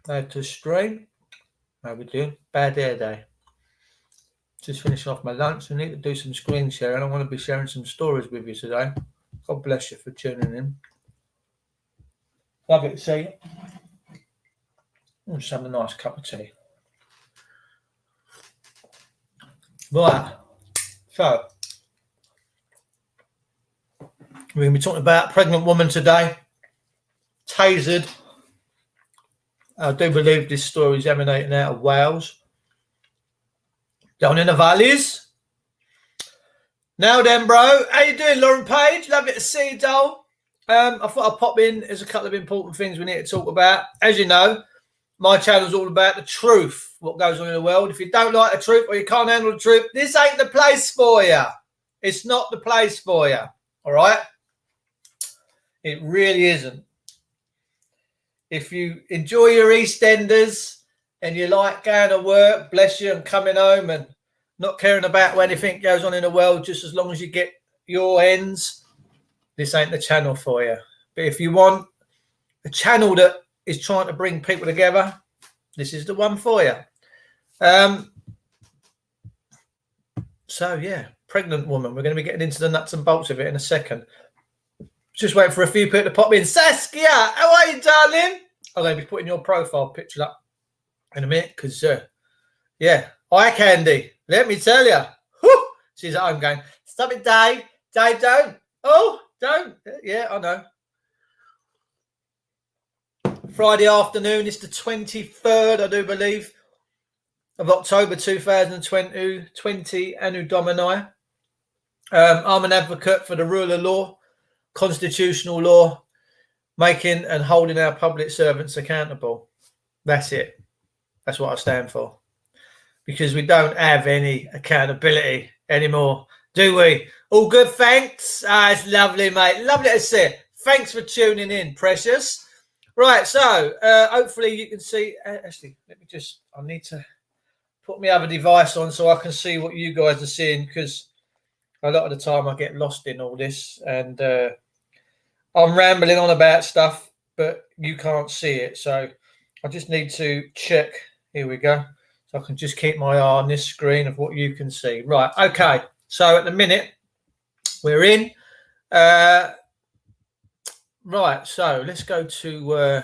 Add to stream. How we doing? Bad hair day. Just finishing off my lunch. I need to do some screen sharing. I want to be sharing some stories with you today. God bless you for tuning in. Love it to see you. Just have a nice cup of tea. Right. So, we're going to be talking about a pregnant woman today. Tasered. I do believe this story is emanating out of Wales. Down in the valleys. Now then, bro. How you doing, Lauren Page? Love it to see you, doll. I thought I'd pop in. There's a couple of important things we need to talk about. As you know, my channel's all about the truth, what goes on in the world. If you don't like the truth or you can't handle the truth, this ain't the place for you. It's not the place for you. All right? It really isn't. If you enjoy your EastEnders and you like going to work, bless you, and coming home and not caring about what anything goes on in the world, just as long as you get your ends, this ain't the channel for you. But if you want a channel that is trying to bring people together, this is the one for you. So, yeah, pregnant woman. We're going to be getting into the nuts and bolts of it in a second. Just waiting for a few people to pop in. Saskia, how are you, darling? I'm going to be putting your profile picture up in a minute because, yeah, eye candy. Let me tell you. Whew, she's at home going, stop it, Dave. Dave, don't. Oh, don't. Yeah, I know. Friday afternoon. It's the 23rd, I do believe, of October 2020, Anno Domini. I'm an advocate for the rule of law, constitutional law, making and holding our public servants accountable. That's it. That's what I stand for. Because we don't have any accountability anymore, do we? All good, thanks. It's lovely, mate. Lovely to see you. Thanks for tuning in, precious. Right, so hopefully you can see. Actually, let me just, I need to put my other device on so I can see what you guys are seeing, because a lot of the time I get lost in all this and I'm rambling on about stuff, but you can't see it. So I just need to check. Here we go. So I can just keep my eye on this screen of what you can see. Right. Okay. So at the minute we're in. Right. So let's go to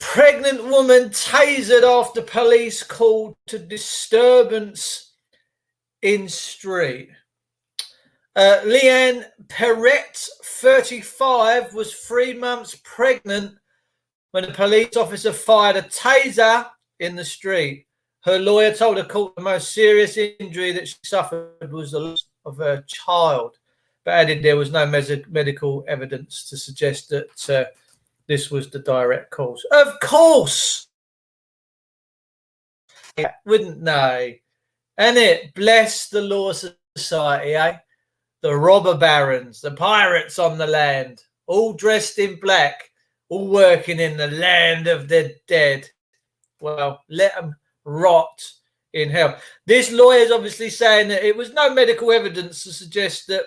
pregnant woman tasered after police called to disturbance in street. Leanne Perret, 35, was 3 months pregnant when a police officer fired a taser in the street. Her lawyer told the court the most serious injury that she suffered was the loss of her child, but added there was no medical evidence to suggest that this was the direct cause. Of course! Wouldn't they? And it, bless the law society, eh? The robber barons, the pirates on the land, all dressed in black, all working in the land of the dead. Well, let them rot in hell. This lawyer is obviously saying that it was no medical evidence to suggest that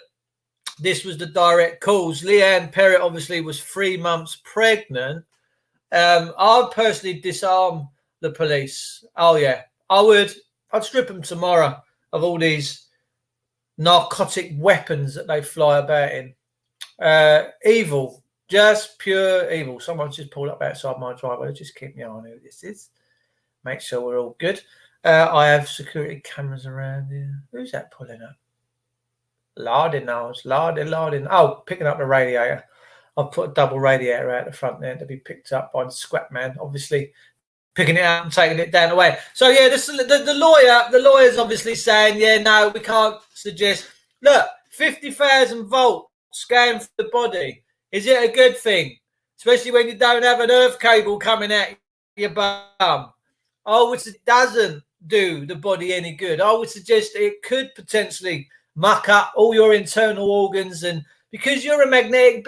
this was the direct cause. Leanne Perret obviously was 3 months pregnant. I'd personally disarm the police. Oh, yeah, I would. I'd strip them tomorrow of all these narcotic weapons that they fly about in. Evil, just pure evil. Someone's just pulled up outside my driveway. Just keep me on who this is. Make sure we're all good. I have security cameras around here. Who's that pulling up? Larding. Oh, picking up the radiator. I've put a double radiator out the front there to be picked up by the scrap man, obviously picking it out and taking it down the way. So yeah, the lawyer's obviously saying, yeah, no, we can't suggest. Look, 50,000 volts going through the body. Is it a good thing? Especially when you don't have an earth cable coming out your bum. I would say it doesn't do the body any good. I would suggest it could potentially muck up all your internal organs, and because you're a magnetic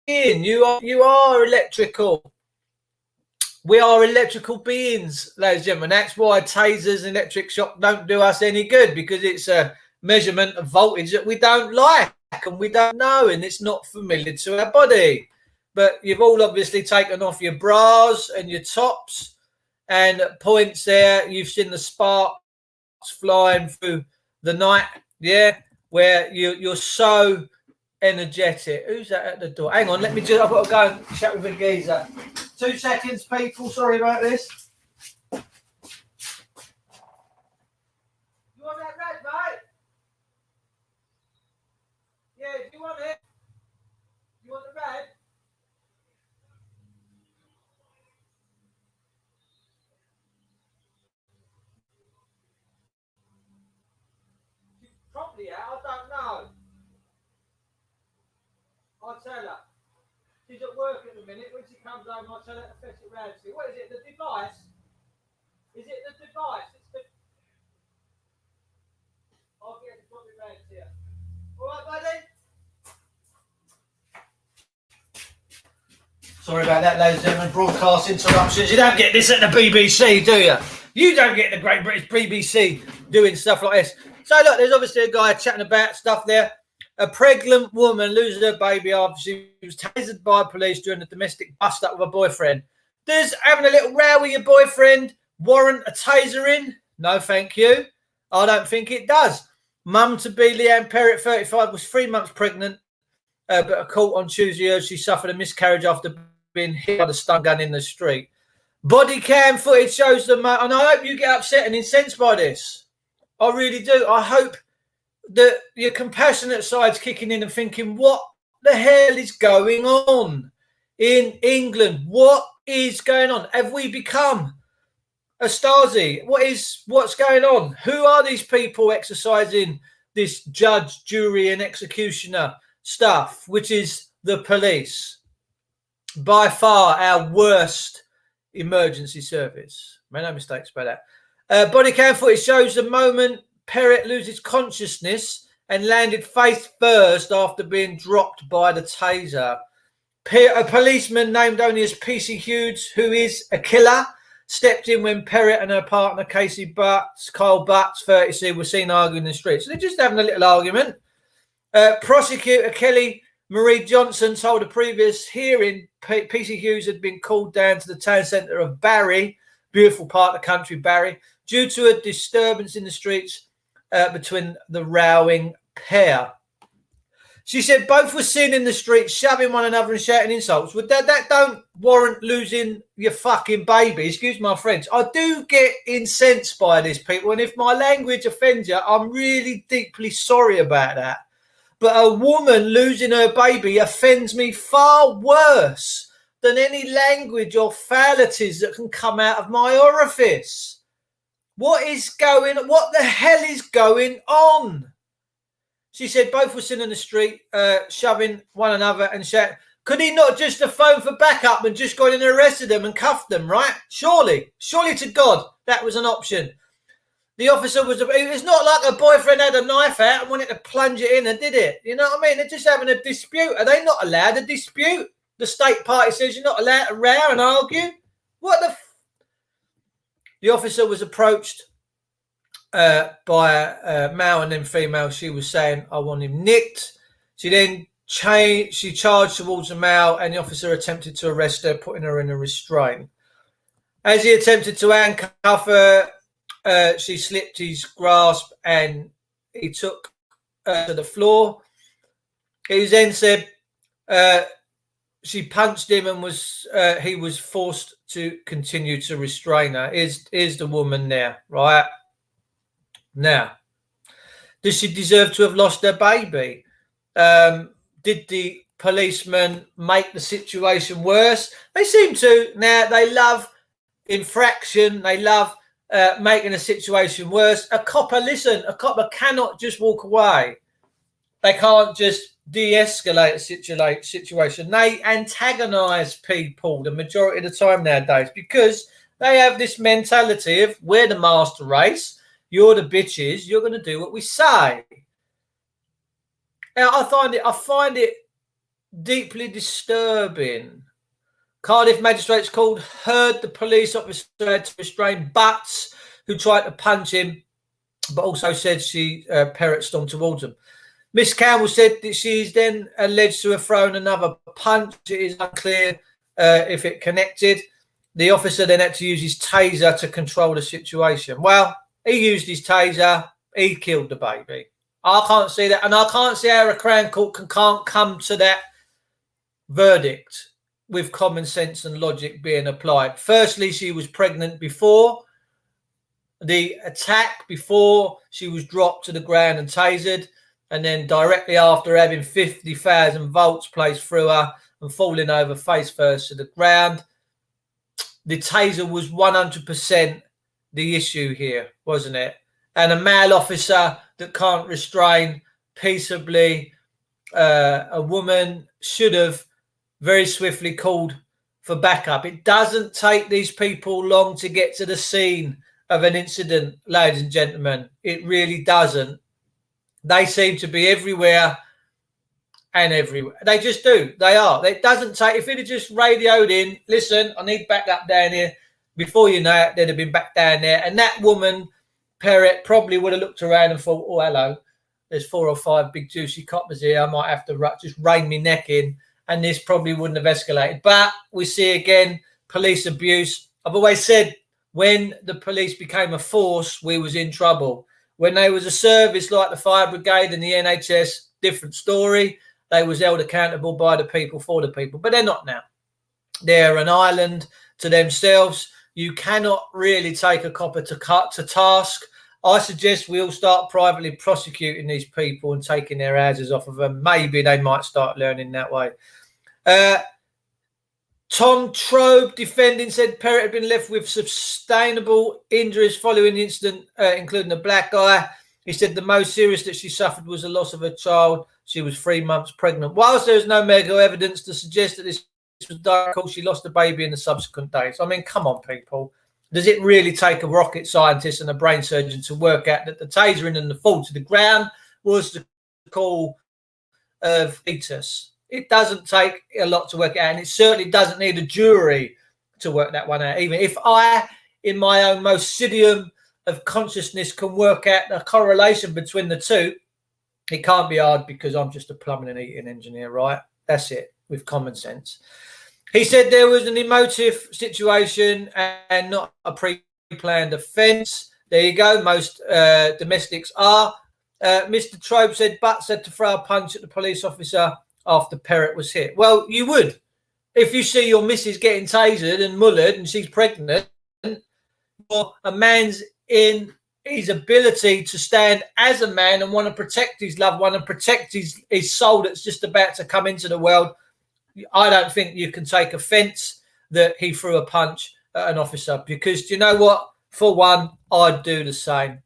being, you are electrical. We are electrical beings, ladies and gentlemen. That's why tasers and electric shock don't do us any good, because it's a measurement of voltage that we don't like and we don't know, and it's not familiar to our body. but you've all obviously taken off your bras and your tops, and at points there you've seen the sparks flying through the night, yeah, where you're so energetic. Who's that at the door? Hang on, I've got to go and chat with a geezer. 2 seconds, people. Sorry about this. You want that red, mate? Yeah, do you want it? You want the red? Probably, I don't know. I'll tell her. She's at work at the minute. When she comes home, I'll tell her to fetch it round to you. What is it? The device? Is it the device? It's the... I'll get it to put it round to you. All right, buddy? Sorry about that, ladies and gentlemen. Broadcast interruptions. You don't get this at the BBC, do you? You don't get the Great British BBC doing stuff like this. So, look, there's obviously a guy chatting about stuff there. A pregnant woman loses her baby after she was tasered by police during a domestic bust-up with her boyfriend. Does having a little row with your boyfriend warrant a tasering? No, thank you. I don't think it does. Mum-to-be Leanne Perrett, 35, was 3 months pregnant, but a court on Tuesday she suffered a miscarriage after being hit by the stun gun in the street. Body cam footage shows them, and I hope you get upset and incensed by this. I really do. I hope that your compassionate side's kicking in and thinking, what the hell is going on in England? What is going on? Have we become a Stasi? What's going on? Who are these people exercising this judge, jury, and executioner stuff, which is the police? By far our worst emergency service. Made no mistakes about that. Body cam footage shows the moment Perrett loses consciousness and landed face first after being dropped by the taser. A policeman named only as PC Hughes, who is a killer, stepped in when Perrett and her partner Kyle Butts, 36, were seen arguing in the street. So they're just having a little argument. Prosecutor Kelly Marie Johnson told a previous hearing PC Hughes had been called down to the town centre of Barry, beautiful part of the country, Barry, due to a disturbance in the streets between the rowing pair. She said both were seen in the street shoving one another and shouting insults. Well, that don't warrant losing your fucking baby. Excuse my French. I do get incensed by this, people. And if my language offends you, I'm really deeply sorry about that. But a woman losing her baby offends me far worse than any language or fallities that can come out of my orifice. What the hell is going on? She said both were seen in the street, shoving one another and shouting. Could he not just have phoned for backup and just gone and arrested them and cuffed them, right? Surely to God, that was an option. The officer it's not like a boyfriend had a knife out and wanted to plunge it in and did it. You know what I mean? They're just having a dispute. Are they not allowed to dispute? The state party says you're not allowed to row and argue. What the... The officer was approached by a male and then female. She was saying, I want him nicked. She then she charged towards the male and the officer attempted to arrest her, putting her in a restraint. As he attempted to handcuff her, she slipped his grasp and he took her to the floor. He then said she punched him and he was forced to continue to restrain her. Here's the woman there, right? Now, does she deserve to have lost her baby? Did the policeman make the situation worse? They seem to. Now, they love infraction. They love making a situation worse. A copper cannot just walk away. They can't just de-escalate a situation. They antagonise people the majority of the time nowadays because they have this mentality of we're the master race. You're the bitches. You're going to do what we say. Now, I find it deeply disturbing. Cardiff magistrates heard the police officer had to restrain Butts, who tried to punch him, but also said Perrett stormed towards him. Miss Campbell said that she's then alleged to have thrown another punch. It is unclear if it connected. The officer then had to use his taser to control the situation. Well, he used his taser. He killed the baby. I can't see that. And I can't see how a Crown Court can't come to that verdict with common sense and logic being applied. Firstly, she was pregnant before the attack, before she was dropped to the ground and tasered, and then directly after having 50,000 volts placed through her and falling over face first to the ground. The taser was 100% the issue here, wasn't it? And a male officer that can't restrain peaceably a woman should have very swiftly called for backup. It doesn't take these people long to get to the scene of an incident, ladies and gentlemen. It really doesn't. They seem to be everywhere and everywhere. They just do. They are. It doesn't take, if it had just radioed in, listen, I need backup down here. Before you know it, they'd have been back down there. And that woman, Perrett, probably would have looked around and thought, oh, hello, there's 4 or 5 big juicy coppers here. I might have to just rein me neck in. And this probably wouldn't have escalated. But we see again, police abuse. I've always said when the police became a force, we was in trouble. When they was a service like the fire brigade and the NHS, different story. They was held accountable by the people for the people. But they're not now. They're an island to themselves. You cannot really take a copper to task. I suggest we all start privately prosecuting these people and taking their houses off of them. Maybe they might start learning that way. Tom Trobe defending said Perrett had been left with sustainable injuries following the incident, including a black eye. He said the most serious that she suffered was the loss of her child. She was 3 months pregnant. Whilst there is no medical evidence to suggest that this was direct, she lost the baby in the subsequent days. I mean, come on, people. Does it really take a rocket scientist and a brain surgeon to work out that the tasering and the fall to the ground was the call of fetus? It doesn't take a lot to work it out, and it certainly doesn't need a jury to work that one out. Even if I, in my own mausoleum of consciousness, can work out the correlation between the two, it can't be hard because I'm just a plumbing and heating engineer, right? That's it, with common sense. He said there was an emotive situation and not a pre-planned offence. There you go. Most domestics are. Mr. Trobe said Butts had to throw a punch at the police officer after Perrett was hit. Well, you would. If you see your missus getting tasered and mullered and she's pregnant, or a man's in his ability to stand as a man and want to protect his loved one and protect his soul that's just about to come into the world, I don't think you can take offence that he threw a punch at an officer, because do you know what? For one, I'd do the same.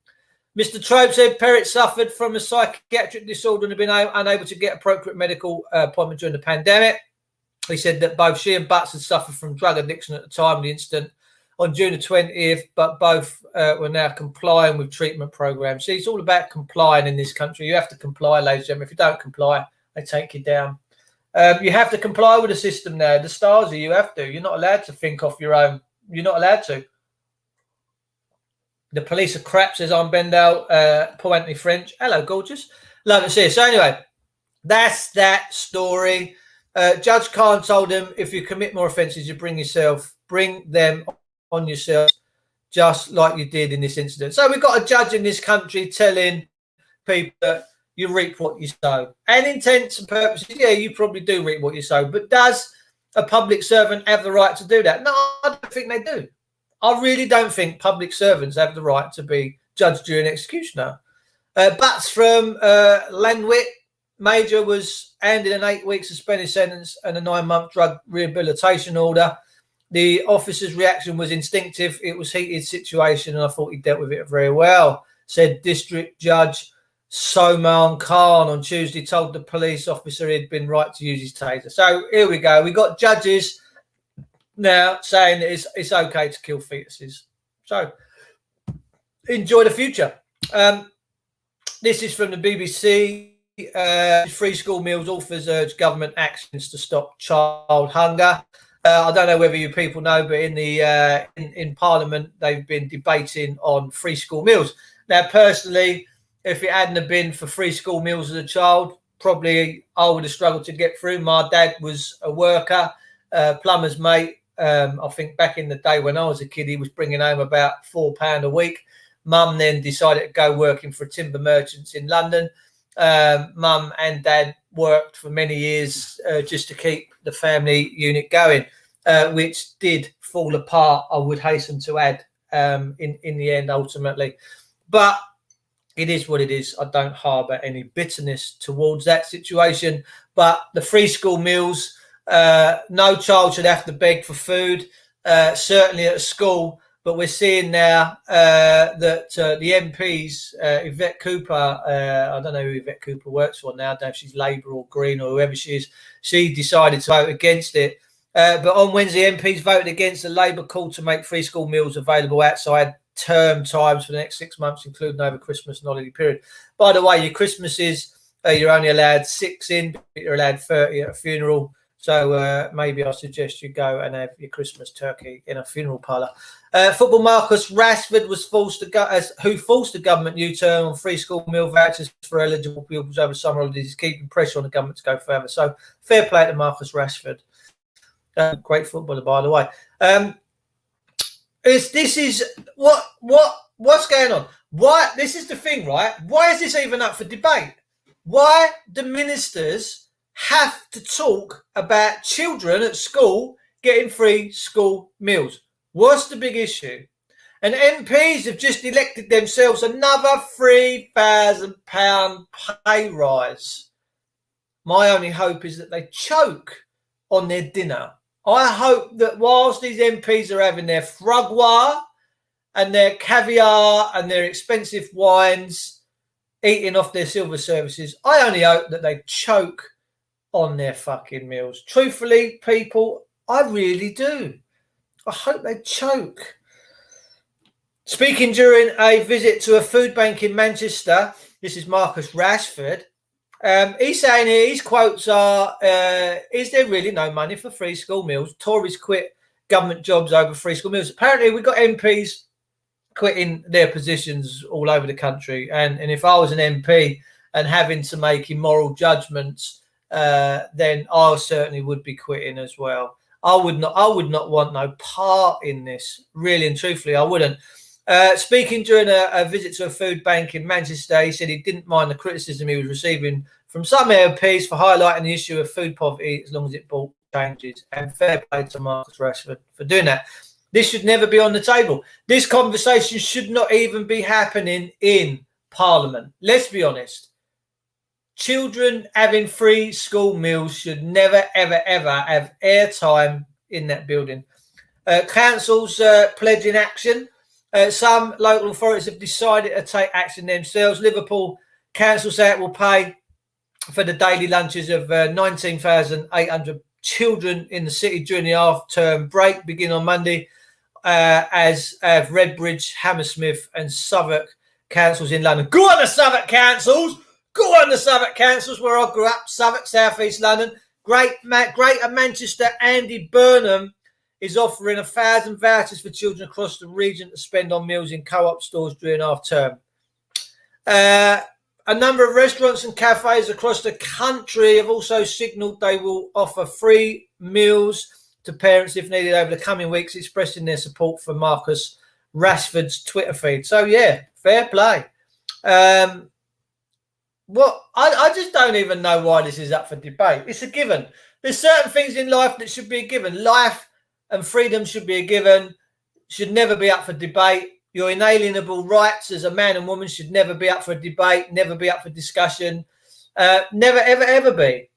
Mr. Trobe said Perrett suffered from a psychiatric disorder and had been unable to get appropriate medical appointment during the pandemic. He said that both she and Butts had suffered from drug addiction at the time of the incident on June the 20th, but both were now complying with treatment programs. See, it's all about complying in this country. You have to comply, ladies and gentlemen. If you don't comply, they take you down. You have to comply with the system now. The stars, you have to. You're not allowed to think off your own. You're not allowed to. The police are crap, says I'm Bendel, Paul Anthony French. Hello, gorgeous. Love to see you. So anyway, that's that story. Judge Khan told him, if you commit more offences, you bring them on yourself, just like you did in this incident. So we've got a judge in this country telling people that you reap what you sow. And intents and purposes, yeah, you probably do reap what you sow. But does a public servant have the right to do that? No, I don't think they do. I really don't think public servants have the right to be judge, jury, and executioner. Butts from Landwick Major was handed an 8-week suspended sentence and a 9-month drug rehabilitation order. The officer's reaction was instinctive. It was a heated situation, and I thought he dealt with it very well, said District Judge Soman Khan on Tuesday, told the police officer he'd been right to use his taser. So here we go. We got judges now saying that it's okay to kill fetuses. So enjoy the future. This is from the BBC. Free school meals authors urge government actions to stop child hunger. I don't know whether you people know, but in the in Parliament they've been debating on free school meals. Now, personally, if it hadn't have been for free school meals as a child, probably I would have struggled to get through. My dad was a worker, plumber's mate. I think back in the day when I was a kid, he was bringing home about £4 a week. Mum then decided to go working for timber merchants in London. Mum and dad worked for many years just to keep the family unit going, which did fall apart, I would hasten to add, in the end, ultimately. But it is what it is. I don't harbour any bitterness towards that situation. But the free school meals, no child should have to beg for food, certainly at school. But we're seeing now that the MPs, Yvette Cooper, I don't know who Yvette Cooper works for now, I don't know if she's Labour or Green or whoever she is, she decided to vote against it. But on Wednesday, MPs voted against the Labour call to make free school meals available outside term times for the next 6 months, including over Christmas and holiday period. By the way, your Christmases, you're only allowed 6 in, but you're allowed 30 at a funeral. So maybe I suggest you go and have your Christmas turkey in a funeral parlour. Football Marcus Rashford was forced the government U-turn on free school meal vouchers for eligible pupils over summer holidays, keeping pressure on the government to go further. So fair play to Marcus Rashford. Great footballer, by the way. What's going on? Why? This is the thing, right? Why is this even up for debate? Why do ministers have to talk about children at school getting free school meals? What's the big issue? And MPs have just elected themselves another £3,000 pay rise. My only hope is that they choke on their dinner. I hope that whilst these MPs are having their frugwa and their caviar and their expensive wines, eating off their silver services, I only hope that they choke on their fucking meals. Truthfully, people, I really do. I hope they choke. Speaking during a visit to a food bank in Manchester, this is Marcus Rashford. He's saying here, his quotes are, is there really no money for free school meals? Tories quit government jobs over free school meals. Apparently, we've got MPs quitting their positions all over the country. And if I was an MP and having to make immoral judgments, then I certainly would be quitting as well. I would not want no part in this, really and truthfully, I wouldn't. Speaking during a visit to a food bank in Manchester, he said he didn't mind the criticism he was receiving from some MPs for highlighting the issue of food poverty as long as it brought changes. And fair play to Marcus Rashford for doing that. This should never be on the table. This conversation should not even be happening in Parliament. Let's be honest. Children having free school meals should never, ever, ever have airtime in that building. Councils pledging action. Some local authorities have decided to take action themselves. Liverpool Council say it will pay for the daily lunches of 19,800 children in the city during the half-term break, beginning on Monday, as have Redbridge, Hammersmith and Southwark councils in London. Go on the Southwark councils! Go on the Southwark councils, where I grew up, Southwark, South East London. Greater Manchester, Andy Burnham is offering 1,000 vouchers for children across the region to spend on meals in co-op stores during half-term. A number of restaurants and cafes across the country have also signalled they will offer free meals to parents if needed over the coming weeks, expressing their support for Marcus Rashford's Twitter feed. So, yeah, fair play. I just don't even know why this is up for debate. It's a given. There's certain things in life that should be a given. Life and freedom should be a given, should never be up for debate. Your inalienable rights as a man and woman should never be up for debate, never be up for discussion, never, ever, ever be.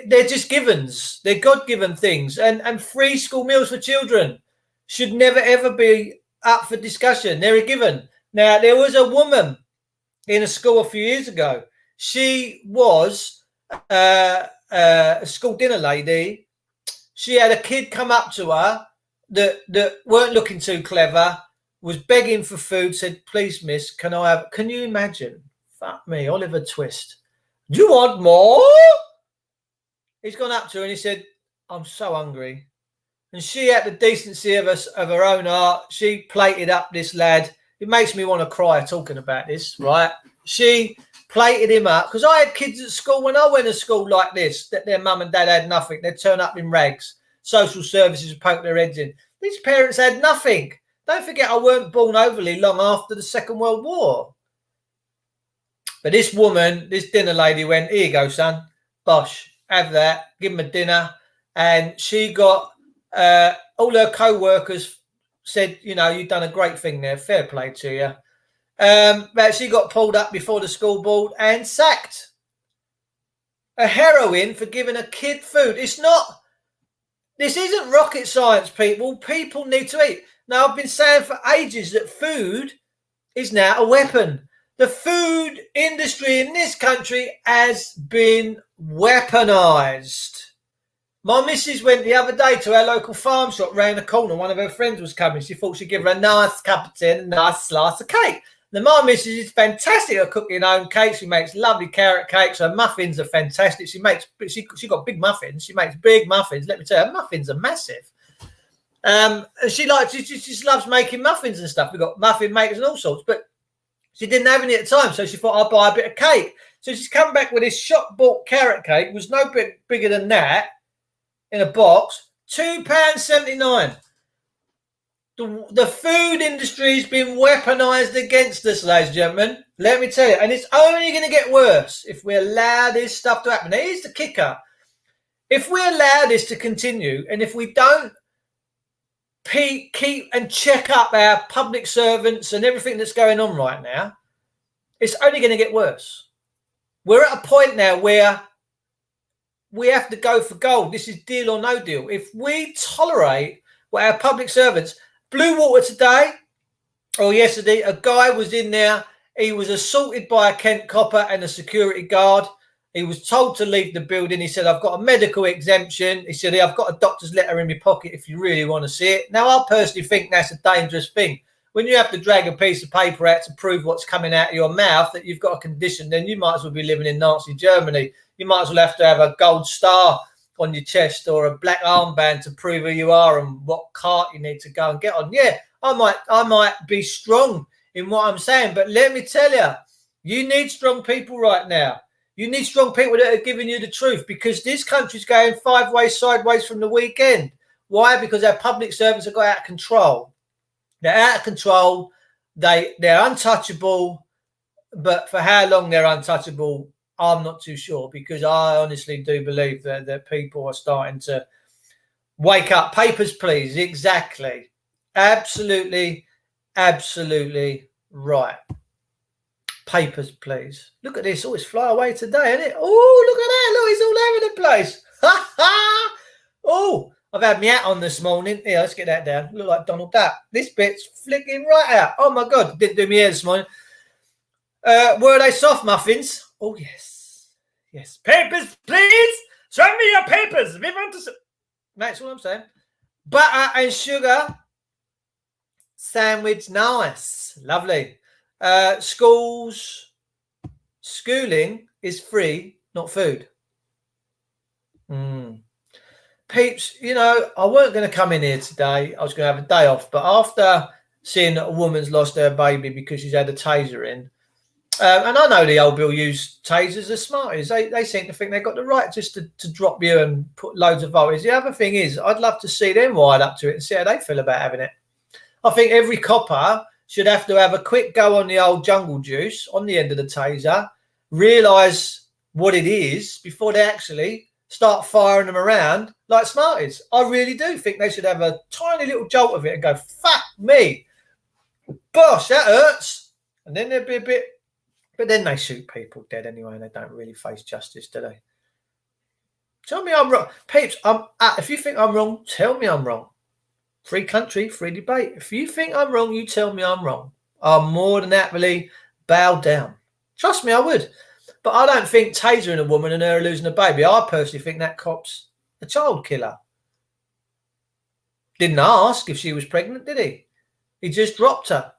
They're just givens. They're God-given things. And free school meals for children should never, ever be up for discussion. They're a given. Now, there was a woman in a school a few years ago. She was a school dinner lady. She had a kid come up to her that weren't looking too clever, was begging for food, said, please, miss, can you imagine? Fuck me, Oliver Twist. Do you want more? He's gone up to her and he said, I'm so hungry. And she had the decency of her own heart. She plated up this lad. It makes me want to cry talking about this, right? she plated him up, because I had kids at school when I went to school like this, that their mum and dad had nothing. They'd turn up in rags. Social services would poke their heads in. These parents had nothing. Don't forget, I weren't born overly long after the Second World War. But this woman, this dinner lady went, here you go, son. Bosh, have that. Give him a dinner. And she got all her co-workers said, you know, you've done a great thing there. Fair play to you. But she got pulled up before the school board and sacked. A heroine for giving a kid food. This isn't rocket science, people. People need to eat. Now, I've been saying for ages that food is now a weapon. The food industry in this country has been weaponized. My missus went the other day to our local farm shop round the corner. One of her friends was coming. She thought she'd give her a nice cup of tea and a nice slice of cake. Now, my missus is fantastic at cooking her own cakes. She makes lovely carrot cakes. Her muffins are fantastic. She got big muffins. She makes big muffins. Let me tell you, her muffins are massive. She just loves making muffins and stuff. We've got muffin makers and all sorts, but she didn't have any at the time, so she thought I'd buy a bit of cake. So she's come back with this shop-bought carrot cake. It was no bit bigger than that in a box. £2.79. The food industry has been weaponized against us, ladies and gentlemen. Let me tell you, and it's only going to get worse if we allow this stuff to happen. Now, here's the kicker. If we allow this to continue, and if we don't keep and check up our public servants and everything that's going on right now, it's only going to get worse. We're at a point now where we have to go for gold. This is deal or no deal. If we tolerate what our public servants... Blue Water today, or yesterday, a guy was in there. He was assaulted by a Kent copper and a security guard. He was told to leave the building. He said, I've got a medical exemption. He said, I've got a doctor's letter in my pocket if you really want to see it. Now, I personally think that's a dangerous thing. When you have to drag a piece of paper out to prove what's coming out of your mouth, that you've got a condition, then you might as well be living in Nazi Germany. You might as well have to have a gold star on your chest or a black armband to prove who you are and what cart you need to go and get on. Yeah, I might be strong in what I'm saying, but let me tell you, you need strong people right now. You need strong people that are giving you the truth, because this country's going 5 ways sideways from the weekend. Why? Because our public servants have got out of control. They're out of control. They're untouchable, but for how long they're untouchable, I'm not too sure, because I honestly do believe that people are starting to wake up. Papers, please. Exactly. Absolutely, absolutely right. Papers, please. Look at this. Oh, it's fly away today, isn't it? Oh, look at that. Look, it's all over the place. Ha ha. Oh, I've had my hat on this morning. Here, let's get that down. Look like Donald Duck. This bit's flicking right out. Oh, my God. Didn't do my hair this morning. Were they soft muffins? Oh, yes. Yes. Papers, please. Show me your papers. We want to... That's what I'm saying. Butter and sugar. Sandwich, nice. Lovely. Schooling is free, not food. Peeps, you know, I weren't going to come in here today. I was going to have a day off. But after seeing that a woman's lost her baby because she's had a taser in, and I know the old Bill use tasers as smarties. They seem to think they've got the right just to drop you and put loads of voltage. The other thing is, I'd love to see them wired up to it and see how they feel about having it. I think every copper should have to have a quick go on the old jungle juice on the end of the taser, realise what it is before they actually start firing them around like smarties. I really do think they should have a tiny little jolt of it and go, fuck me. Gosh, that hurts. And then there'd be a bit... But then they shoot people dead anyway, and they don't really face justice, do they? Tell me I'm wrong. Peeps, if you think I'm wrong, tell me I'm wrong. Free country, free debate. If you think I'm wrong, you tell me I'm wrong. I'll more than happily bow down. Trust me, I would. But I don't think tasering a woman and her losing a baby, I personally think that cop's a child killer. Didn't ask if she was pregnant, did he? He just dropped her.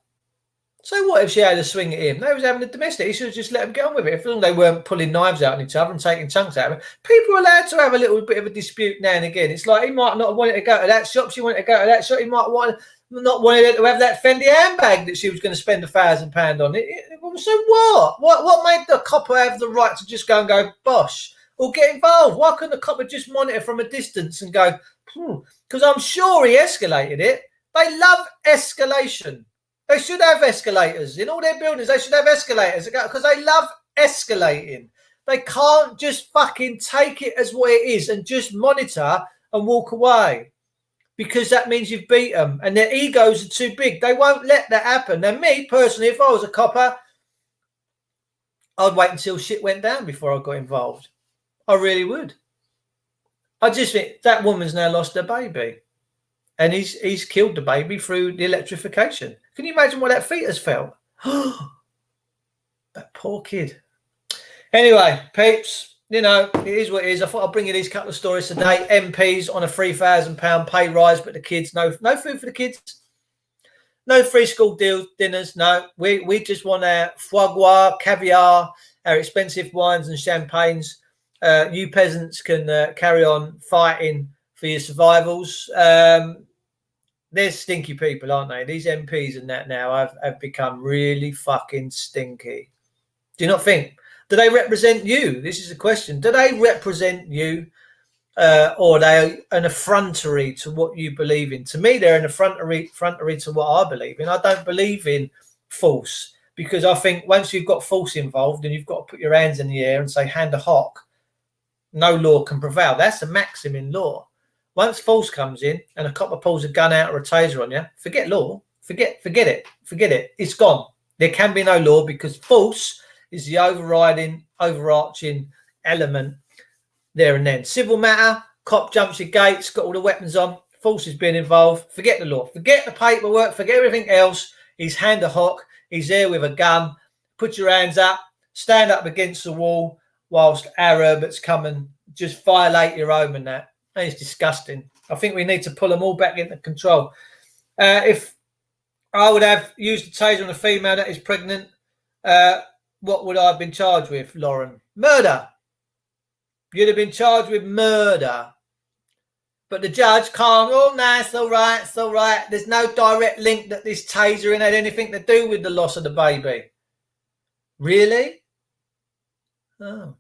So what if she had a swing at him? They was having a domestic. He should have just let them get on with it. If long as they weren't pulling knives out on each other and taking chunks out of it. People are allowed to have a little bit of a dispute now and again. It's like he might not have wanted to go to that shop. She wanted to go to that shop. He might want... not wanting her to have that Fendi handbag that she was going to spend £1,000 on. So what? What made the copper have the right to just go and go, bosh, or get involved? Why couldn't the copper just monitor from a distance and go, because I'm sure he escalated it. They love escalation. They should have escalators. In all their buildings, they should have escalators because they love escalating. They can't just fucking take it as what it is and just monitor and walk away, because that means you've beat them and their egos are too big. They won't let that happen. Now, me personally, if I was a copper, I'd wait until shit went down before I got involved. I really would. I just think that woman's now lost her baby, and he's killed the baby through the electrification. Can you imagine what that fetus felt? That poor kid. Anyway, peeps, you know, it is what it is. I thought I'd bring you these couple of stories today. MPs on a £3,000 pay rise, but the kids, no food for the kids. No free school dinners. No, we just want our foie gras, caviar, our expensive wines and champagnes. You peasants can carry on fighting for your survivals. They're stinky people, aren't they? These MPs and that now have become really fucking stinky. Do you not think? Do they represent you? This is a question. Do they represent you? Or are they an effrontery to what you believe in? To me, they're an effrontery to what I believe in. I don't believe in force, because I think once you've got force involved and you've got to put your hands in the air and say, hand a hock, no law can prevail. That's a maxim in law. Once force comes in and a copper pulls a gun out or a taser on you, forget law. Forget it. It's gone. There can be no law, because force is the overarching element there and then. Civil matter, cop jumps your gates, got all the weapons on, force has been involved. Forget the law. Forget the paperwork. Forget everything else. He's hand a hock. He's there with a gun. Put your hands up. Stand up against the wall whilst Arabs come and just violate your home and that. And it's disgusting. I think we need to pull them all back into control. If I would have used a taser on a female that is pregnant, what would I have been charged with, Lauren? Murder. You'd have been charged with murder. But the judge can't. Oh, no, it's all right. It's all right. There's no direct link that this tasering had anything to do with the loss of the baby. Really? Oh.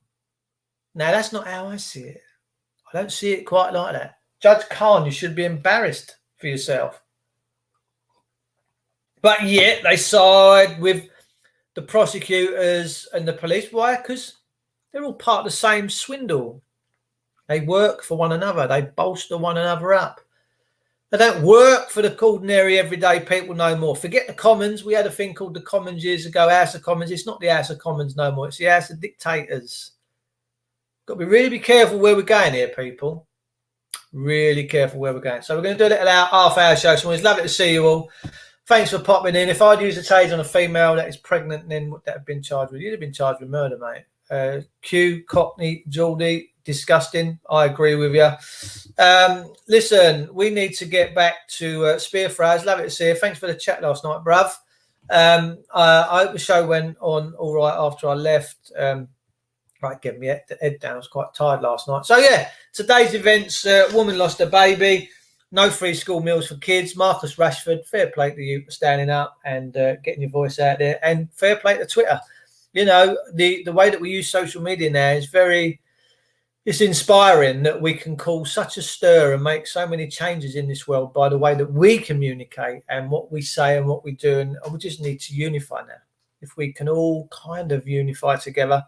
Now, that's not how I see it. I don't see it quite like that. Judge Khan, you should be embarrassed for yourself. But yet they side with the prosecutors and the police. Why? Because they're all part of the same swindle. They work for one another. They bolster one another up. They don't work for the ordinary everyday people no more. Forget the Commons. We had a thing called the Commons years ago, House of Commons. It's not the House of Commons no more. It's the House of Dictators. Got to really be careful where we're going here, people. Really careful where we're going. So we're going to do a little half-hour show. So it's lovely to see you all. Thanks for popping in. If I'd used a taser on a female that is pregnant, then what that have been charged with? You'd have been charged with murder, mate. Q, Cockney, Geordie, disgusting. I agree with you. Listen, we need to get back to Spear Fries. Love it to see you. Thanks for the chat last night, bruv. I hope the show went on all right after I left. Right, get me head down. I was quite tired last night. So, yeah, today's events, woman lost her baby. No free school meals for kids. Marcus Rashford, fair play to you for standing up and getting your voice out there. And fair play to Twitter. You know, the way that we use social media now is it's inspiring that we can cause such a stir and make so many changes in this world by the way that we communicate and what we say and what we do. And we just need to unify now. If we can all kind of unify together,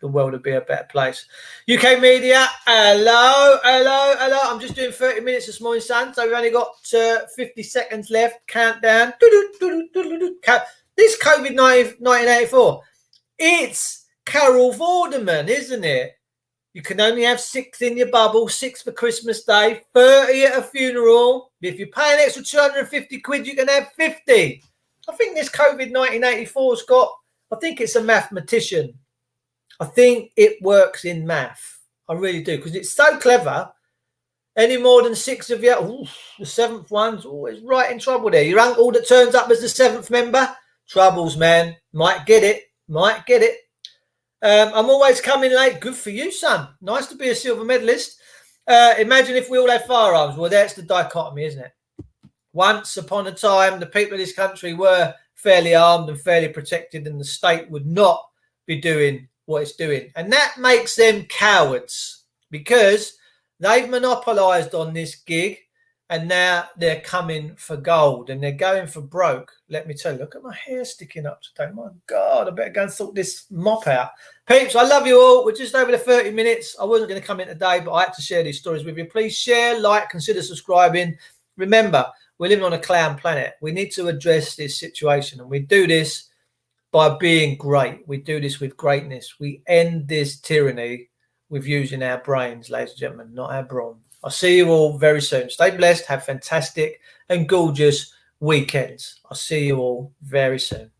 the world would be a better place. UK media, hello. I'm just doing 30 minutes this morning, son. So we've only got 50 seconds left. Countdown. This COVID-19 1984. It's Carol Vorderman, isn't it? You can only have 6 in your bubble, 6 for Christmas Day, 30 at a funeral. If you pay an extra 250 quid, you can have 50. I think this COVID 1984's got, I think it's a mathematician. I think it works in math. I really do, because it's so clever. Any more than 6 of you, the 7th one's always right in trouble there. Your uncle that turns up as the 7th member, troubles, man. Might get it. I'm always coming late. Good for you, son. Nice to be a silver medalist. Imagine if we all had firearms. Well, that's the dichotomy, isn't it? Once upon a time, the people of this country were fairly armed and fairly protected, and the state would not be doing what it's doing. And that makes them cowards, because they've monopolised on this gig, and now they're coming for gold, and they're going for broke. Let me tell you, look at my hair sticking up today. My God, I better go and sort this mop out. Peeps, I love you all. We're just over the 30 minutes. I wasn't going to come in today, but I had to share these stories with you. Please share, like, consider subscribing. Remember, we're living on a clown planet. We need to address this situation, and we do this by being great. We do this with greatness. We end this tyranny with using our brains, ladies and gentlemen, not our brawn. I'll see you all very soon. Stay blessed. Have fantastic and gorgeous weekends. I'll see you all very soon.